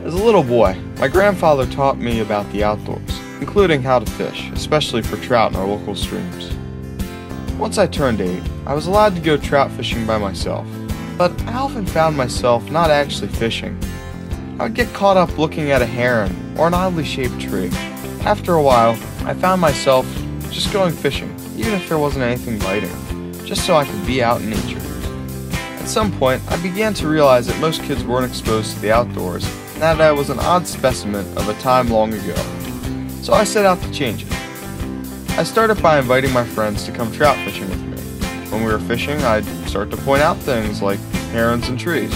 As a little boy, my grandfather taught me about the outdoors, including how to fish, especially for trout in our local streams. Once I turned 8, I was allowed to go trout fishing by myself, but I often found myself not actually fishing. I would get caught up looking at a heron or an oddly shaped tree. After a while, I found myself just going fishing, even if there wasn't anything biting, just so I could be out in nature. At some point, I began to realize that most kids weren't exposed to the outdoors, and that I was an odd specimen of a time long ago. So I set out to change it. I started by inviting my friends to come trout fishing with me. When we were fishing, I'd start to point out things like herons and trees.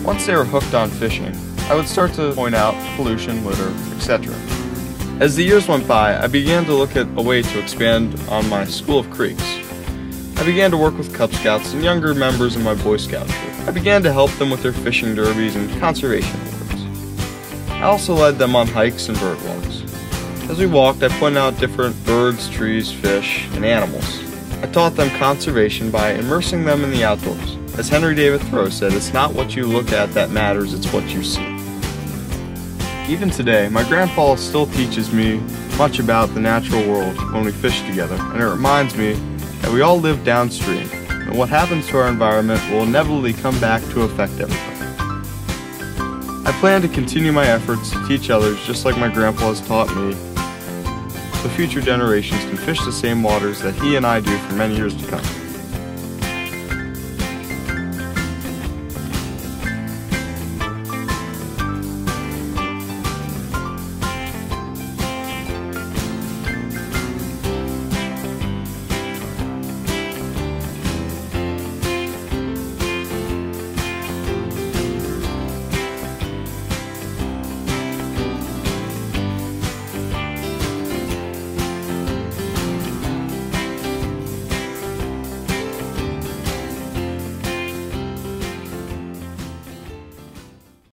Once they were hooked on fishing, I would start to point out pollution, litter, etc. As the years went by, I began to look at a way to expand on my school of creeks. I began to work with Cub Scouts and younger members of my Boy Scout troop. I began to help them with their fishing derbies and conservation efforts. I also led them on hikes and bird walks. As we walked, I pointed out different birds, trees, fish, and animals. I taught them conservation by immersing them in the outdoors. As Henry David Thoreau said, it's not what you look at that matters, it's what you see. Even today, my grandpa still teaches me much about the natural world when we fish together, and it reminds me that we all live downstream, and what happens to our environment will inevitably come back to affect everybody. I plan to continue my efforts to teach others just like my grandpa has taught me, so future generations can fish the same waters that he and I do for many years to come.